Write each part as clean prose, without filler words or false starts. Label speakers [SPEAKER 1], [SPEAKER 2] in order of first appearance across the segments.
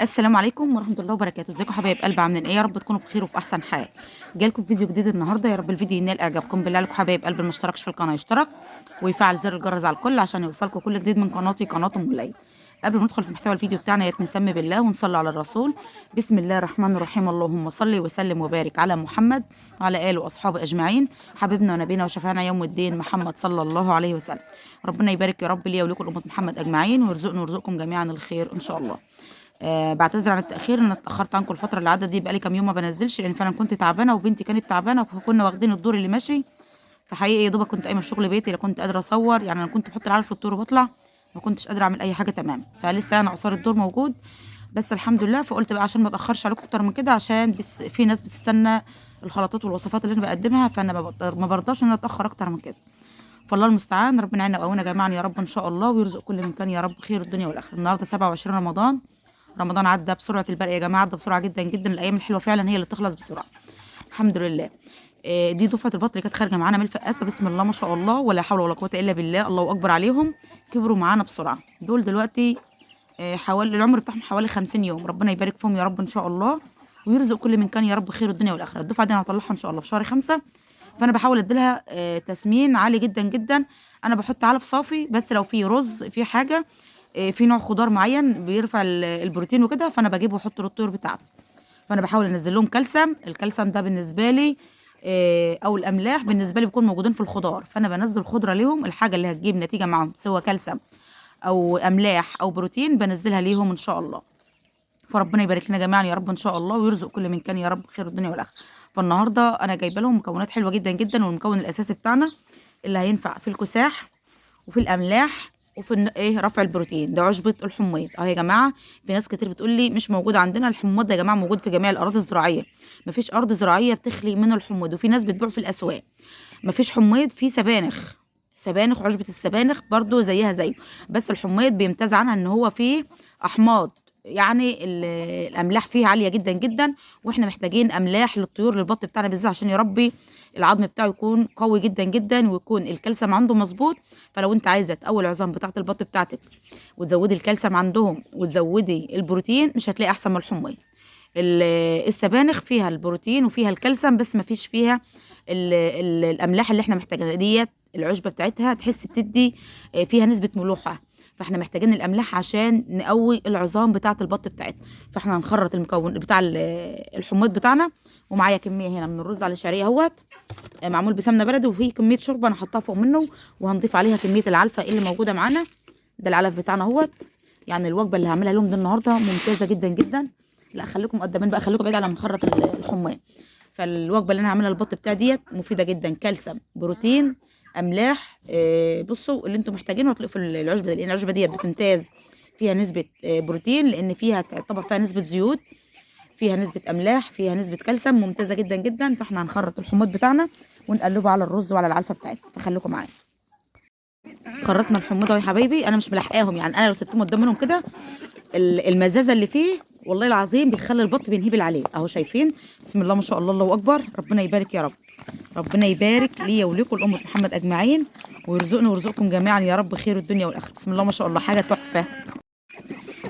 [SPEAKER 1] السلام عليكم ورحمة الله وبركاته، ازيكم حبايب قلب عاملين ايه؟ يا رب تكونوا بخير وفي احسن حال. جايلكم فيديو جديد النهارده، يا رب الفيديو ينال اعجابكم. بالله عليكم حبايب قلب اللي ما اشتركش في القناة يشترك ويفعل زر الجرس على الكل عشان يوصلكم كل جديد من قناتي قناة ام ليلى. قبل ما ندخل في محتوى الفيديو بتاعنا يا ريت نسمي بالله ونصلي على الرسول. بسم الله الرحمن الرحيم، اللهم صل وسلم وبارك على محمد وعلى اله واصحابه اجمعين، حبيبنا ونبينا وشفيعنا يوم الدين محمد صلى الله عليه وسلم. ربنا يبارك يا رب ليا ولكم امة محمد اجمعين ويرزقنا ويرزقكم جميعا الخير ان شاء الله. بعتذر عن التأخير ان اتأخرت عنكم الفترة اللي عدت دي، بقالي كام يوم ما بنزلش لان فعلا كنت تعبانة وبنتي كانت تعبانة فكنا واخدين الدور اللي ماشي. فحقيقي يا دوبك كنت قايمة في شغل بيتي، لا كنت قادرة اصور، يعني انا كنت بحط العلف في الدور وبطلع، ما كنتش قادرة اعمل اي حاجة تمام، فلسه انا اثار الدور موجود. بس الحمد لله، فقلت بقى عشان ما اتأخرش عليكم اكتر من كده، عشان بس في ناس بتستنى الخلطات والوصفات اللي انا بقدمها، فانا ما برضاش ان انا اتأخر اكتر من كده. فالله المستعان، ربنا يعيننا ويقوينا جميعا يا رب ان شاء الله، ويرزق كل من كان يا رب خير الدنيا والاخره. النهارده 27 رمضان. رمضان عدى بسرعه البرق يا جماعه، عدى بسرعه جدا جدا، الايام الحلوه فعلا هي اللي بتخلص بسرعه. الحمد لله. دي دفعه البط اللي كانت خارجه معانا من الفقاسه، بسم الله ما شاء الله ولا حول ولا قوه الا بالله، الله اكبر عليهم. كبروا معانا بسرعه دول دلوقتي. حوالي العمر بتاعهم حوالي 50 يوم، ربنا يبارك فيهم يا رب ان شاء الله، ويرزق كل من كان يا رب خير الدنيا والاخره. الدفعه دي انا هطلعها ان شاء الله في شهر 5، فانا بحاول اديلها تسمين عالي جدا جدا. انا بحط علف صافي، بس لو في رز في حاجه، في نوع خضار معين بيرفع البروتين وكده، فانا بجيبه واحطه للطيور بتاعتي. فانا بحاول انزل لهم كالسيوم. الكالسيوم ده بالنسبه لي او الاملاح بالنسبه لي بيكون موجودين في الخضار، فانا بنزل خضره ليهم، الحاجه اللي هتجيب نتيجه معاهم سواء كالسيوم او املاح او بروتين بنزلها ليهم ان شاء الله. فربنا يبارك لنا جميعا يا رب ان شاء الله، ويرزق كل من كان يا رب خير الدنيا والاخره. فالنهارده انا جايبه لهم مكونات حلوه جدا جدا، والمكون الاساسي بتاعنا اللي هينفع في الكساح وفي الاملاح وفي رفع البروتين، ده عشبه الحميض اهو يا جماعه. في ناس كتير بتقول لي مش موجود عندنا الحميض ده، يا جماعه موجود في جميع الاراضي الزراعيه، مفيش ارض زراعيه بتخلي من الحميض، وفي ناس بتبيع في الاسواق. مفيش حميض، في سبانخ. سبانخ، عشبة السبانخ برضو زيها زيه، بس الحميض بيمتاز عنها ان هو فيه احماض، يعني الاملاح فيه عاليه جدا جدا، واحنا محتاجين املاح للطيور للبط بتاعنا بالذات عشان يربي العظم بتاعه يكون قوي جدا جدا، ويكون الكالسيوم عنده مظبوط. فلو انت عايزه تقوي العظام بتاعه البط بتاعتك وتزودي الكالسيوم عندهم وتزودي البروتين، مش هتلاقي احسن من الحميض. السبانخ فيها البروتين وفيها الكالسيوم، بس ما فيش فيها الاملاح اللي احنا محتاجينها ديت. العشبه بتاعتها تحس بتدي فيها نسبه ملوحه، فاحنا محتاجين الاملاح عشان نقوي العظام بتاعه البط بتاعتنا. فاحنا هنخرط المكون بتاع الحميض بتاعنا. ومعايا كميه هنا من الرز على الشعريه اهوت، معمول بسمنه بلدي، وفي كميه شوربه انا حطاها فوق منه، وهنضيف عليها كميه العلفه اللي موجوده معانا. ده العلف بتاعنا اهوت. يعني الوجبه اللي هعملها لهم دي النهارده ممتازه جدا جدا. لا خليكم قدامين بقى، خليكم بعيد على مخرط الحمام. فالوجبه اللي انا هعملها للبط بتاعي ديت مفيده جدا، كالسيوم، بروتين، املاح. بصوا اللي انتم محتاجينه هتلاقوا في العشبه دي، لان العشبه ديت بتمتاز فيها نسبه بروتين، لان فيها تعتبر فيها نسبه زيوت، فيها نسبه املاح، فيها نسبه كالسيوم ممتازه جدا جدا. فاحنا هنخرط الحمص بتاعنا ونقلبه على الرز وعلى العلفه بتاعتنا، فخليكم معايا. خرطنا الحموضه يا حبايبي، انا مش ملحقاهم، يعني انا لو سبتهم قدام منهم كده المزازه اللي فيه والله العظيم بيخلي البط بينهبل عليه اهو، شايفين؟ بسم الله ما شاء الله، الله اكبر، ربنا يبارك يا رب. ربنا يبارك ليا ولكم الامه محمد اجمعين، ويرزقنا ويرزقكم جميعا يا رب خير الدنيا والاخره. بسم الله ما شاء الله، حاجه تحفه.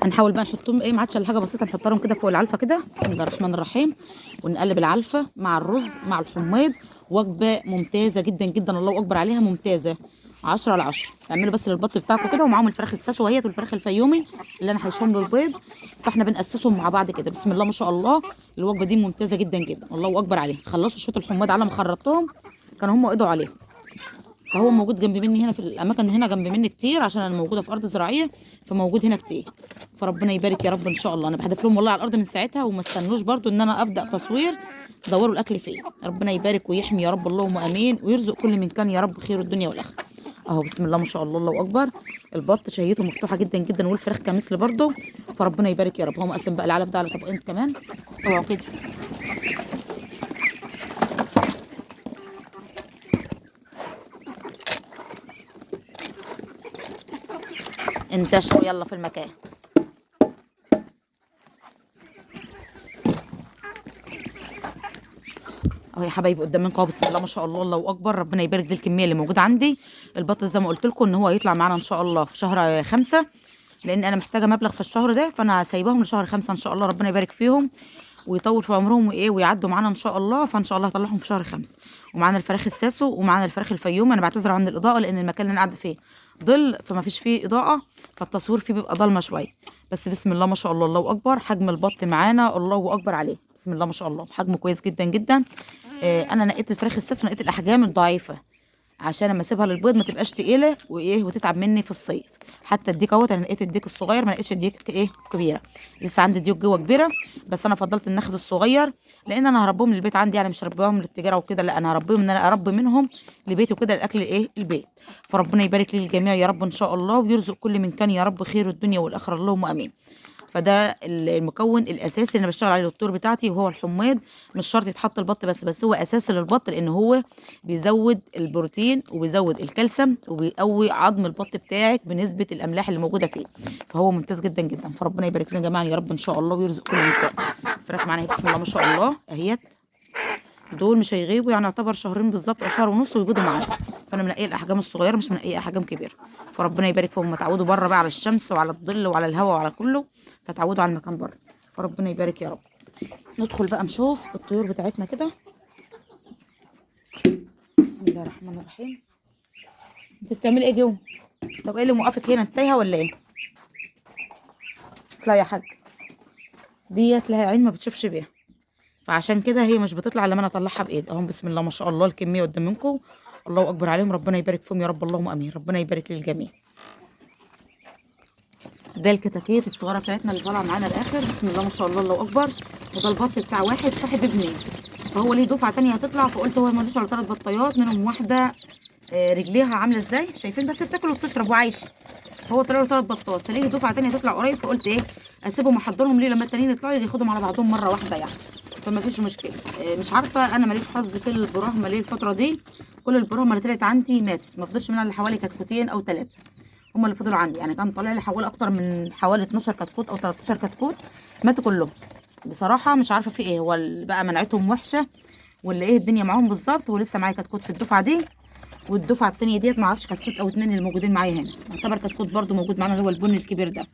[SPEAKER 1] هنحاول بقى نحطهم ما عادش الا حاجه بسيطه، نحط لهم كده فوق العلفه كده، بسم الله الرحمن الرحيم، ونقلب العلفه مع الرز مع الحميض. وجبه ممتازه جدا جدا، الله اكبر عليها، ممتازه 10 على 10. اعملوا بس للبط بتاعكم كده، ومعاهم الفراخ الساسو اهيت والفراخ الفيومي اللي انا هيشهم له البيض، فاحنا بنقسسهم مع بعض كده، بسم الله ما شاء الله. الوجبه دي ممتازه جدا جدا، الله اكبر عليها. خلصوا شويه الحميض على ما خرطتهم، كانوا هم قضوا عليهم. فهو موجود جنب مني هنا في الاماكن هنا جنب مني كتير، عشان انا موجوده في ارض زراعيه، فموجود هنا كتير. فربنا يبارك يا رب ان شاء الله. انا بحدف لهم والله على الارض من ساعتها، وما استنوش برضو ان انا ابدا تصوير، دوروا الاكل فيه. ربنا يبارك ويحمي يا رب، اللهم امين، ويرزق كل من كان يا رب خير الدنيا والاخره. اهو بسم الله ما شاء الله، الله اكبر. البط شهيته مفتوحه جدا جدا، والفراخ كمثل برضو. فربنا يبارك يا رب. هو مقسم بقى العلف ده على طبقين كمان، اوعوا كده. انتشروا يلا في المكان. اهو يا حبايبي قدام منكم اهو، بسم الله ما شاء الله، الله اكبر، ربنا يبارك. دي الكميه اللي موجوده عندي. البط زي ما قلت لكم ان هو هيطلع معانا ان شاء الله في شهر 5، لان انا محتاجه مبلغ في الشهر ده، فانا سايباهم لشهر 5 ان شاء الله. ربنا يبارك فيهم ويطول في عمرهم وايه ويعدوا معانا ان شاء الله. فان شاء الله هطلعهم في شهر 5. ومعانا الفراخ الساسو ومعانا الفراخ الفيوم. انا بعتذر عن الاضاءه لان المكان اللي انا قاعده فيه ظل، فما فيش فيه اضاءه، فالتصوير فيه بيبقى ضلمه شويه. بس بسم الله ما شاء الله، الله اكبر. حجم البط معانا الله اكبر عليه، بسم الله ما شاء الله، حجمه كويس جدا جدا. انا نقيت الفراخ الساسو، نقيت الاحجام الضعيفه عشان اما اسيبها للبيض ما تبقاش تقيله وايه وتتعب مني في الصيف. حتى الديك اهوت، انا لقيت الديك الصغير، ما لقيتش الديك ايه كبيره. لسه عندي ديك جوه كبيره، بس انا فضلت ان اخد الصغير لان انا هربيهم للبيت عندي، يعني مش هربيهم للتجاره وكده، لا انا هربيهم ان انا اربي منهم لبيتي وكده، الاكل ايه البيت. فربنا يبارك لي الجميع يا رب ان شاء الله، ويرزق كل من كان يا رب خير الدنيا والاخره، اللهم امين. فده المكون الاساسي اللي انا بشتغل عليه الدكتور بتاعتي، وهو الحماض. مش شرط يتحط البط بس هو اساسي للبط، لان هو بيزود البروتين وبيزود الكالسيوم وبيقوي عظم البط بتاعك بنسبه الاملاح اللي موجوده فيه. فهو ممتاز جدا جدا. فربنا يبارك لنا جميعا يا رب ان شاء الله، ويرزق كل مكان. الفراخ معانا بسم الله ما شاء الله اهيت. دول مش هيغيبوا، يعني يعتبر شهرين بالظبط او شهر ونص ويبيضوا معايا. فانا منقيه الاحجام الصغيره، مش منقيه احجام كبيره. فربنا يبارك فيهم. اتعودوا بره بقى على الشمس وعلى الظل وعلى الهواء وعلى كله، فتعودوا على المكان بره. فربنا يبارك يا رب. ندخل بقى نشوف الطيور بتاعتنا كده. بسم الله الرحمن الرحيم. انت بتعملي ايه جوه؟ طب ايه اللي موقفك هنا؟ انت تايهه ولا ايه؟ اطلعي يا حاج. ديت لها عين ما بتشوفش بيها، فعشان كده هي مش بتطلع الا لما انا اطلعها بايدي. اهم بسم الله ما شاء الله الكميه قدام منكم، الله اكبر عليهم. ربنا يبارك فيهم يا رب، اللهم امين. ربنا يبارك للجميع. ده الكتاكيت الصغيره بتاعتنا اللي طالعه معانا الاخر، بسم الله ما شاء الله، الله اكبر. وده البط بتاع واحد صاحب ابني، فهو ليه دفعه تانية هتطلع، فقلت هو ملوش الا 3 بطايات، منهم واحده رجليها عامله ازاي شايفين، بس بتاكل وبتشرب وعايشه. فهو طلع له 3 بطات، فليه دفعه تانية هتطلع قريب، فقلت ايه اسيبهم احضرهم ليه لما التانيين يطلعوا يجي ياخدهم على بعضهم مره واحده يعني. فما فيش مشكله. مش عارفه انا ماليش حظ في البراهمه ليه الفتره دي. كل البراهمه اللي طلعت عندي ماتت، ما فضلش منها الا حوالي كتكوتين او 3 هما اللي فضلوا عندي. يعني كان طالع لي حوالي اكتر من حوالي 12 كتكوت او 13 كتكوت، ماتوا كلهم. بصراحه مش عارفه في ايه، هو بقى مناعتهم وحشه ولا ايه الدنيا معاهم بالظبط. ولسه معايا كتكوت في الدفعه دي، والدفعه التانية ديت ما اعرفش كتكوت او 2 اللي موجودين معايا هنا. يعتبر كتكوت برده موجود معانا اللي هو البني الكبير ده.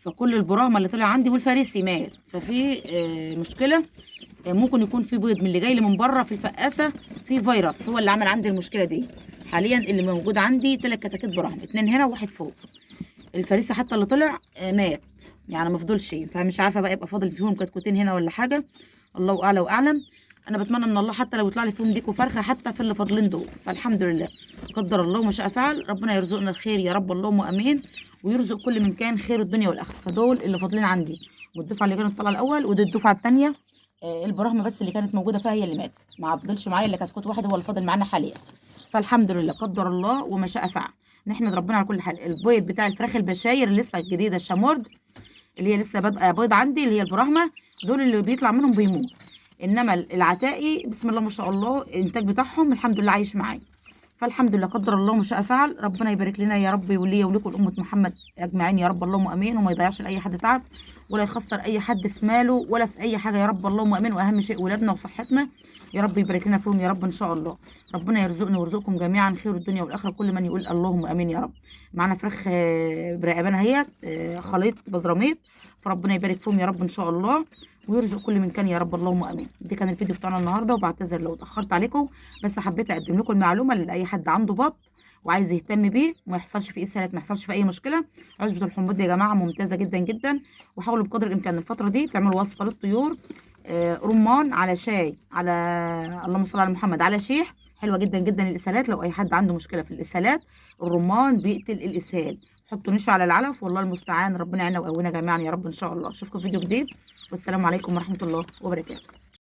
[SPEAKER 1] فكل البراهمه اللي طلع عندي والفارسي مات. ففي مشكله. ممكن يكون في بيض من اللي جاي لي من بره في الفقاسه، في فيروس هو اللي عمل عندي المشكله دي. حاليا اللي موجود عندي 3 كتاكيت براهم، 2 هنا وواحد فوق. الفريسه حتى اللي طلع مات، يعني ما فضلش. فمش عارفه بقى يبقى فاضل فيهم كتكوتين هنا ولا حاجه، الله اعلى واعلم. انا بتمنى من الله حتى لو يطلع لي فيهم ديك وفرخه حتى في اللي فاضلين دول، فالحمد لله. قدر الله وما شاء فعل. ربنا يرزقنا الخير يا رب، اللهم امين. ويرزق كل من كان خير الدنيا والاخره. فدول اللي فاضلين عندي، والدفعه اللي كانت طالعه الاول ودي الدفعه الثانيه. البراهمه بس اللي كانت موجوده فيها هي اللي ماتت، ما فضلش معايا الا كتكوت واحد هو اللي فاضل معانا حاليا. فالحمد لله قدر الله وما شاء فعل. نحمد ربنا على كل حال. البيض بتاع الفراخ البشاير لسه الجديده الشامورد اللي هي لسه بادئه بيض عندي، اللي هي البراهمه، دول اللي بيطلع منهم بيموت. انما العتائي بسم الله ما شاء الله الانتاج بتاعهم الحمد لله عايش معايا. فالحمد لله قدر الله ما شاء فعل. ربنا يبارك لنا يا رب وليا ولكم لأمة محمد اجمعين يا رب، اللهم امين. وما يضيعش لاي حد تعب، ولا يخسر اي حد في ماله ولا في اي حاجه يا رب، اللهم امين. واهم شيء ولادنا وصحتنا يا رب يبارك لنا فيهم يا رب ان شاء الله. ربنا يرزقنا ويرزقكم جميعا خير الدنيا والاخره، كل من يقول اللهم امين يا رب. معانا فراخ برقبانه اهيت، خليط بزراميط. فربنا يبارك فيهم يا رب ان شاء الله، ويرزق كل من كان يا رب، اللهم امين. ده كان الفيديو بتاعنا النهارده، وبعتذر لو اتاخرت عليكم، بس حبيت اقدم لكم المعلومه لاي حد عنده بط وعايز يهتم بيه وما يحصلش فيه اسهالات، ما يحصلش فيه اي مشكله. عشبه الحمص دي يا جماعه ممتازه جدا جدا. وحاولوا بقدر الامكان الفتره دي تعملوا وصفه للطيور، رمان على شاي على اللهم صل على محمد على شيح، حلوه جدا جدا للاسهالات. لو اي حد عنده مشكله في الاسهالات الرمان بيقتل الاسهال. حطوا نشا على العلف، والله المستعان. ربنا يعيننا ويقوينا جميعا يا رب ان شاء الله. اشوفكم في فيديو جديد، والسلام عليكم ورحمه الله وبركاته.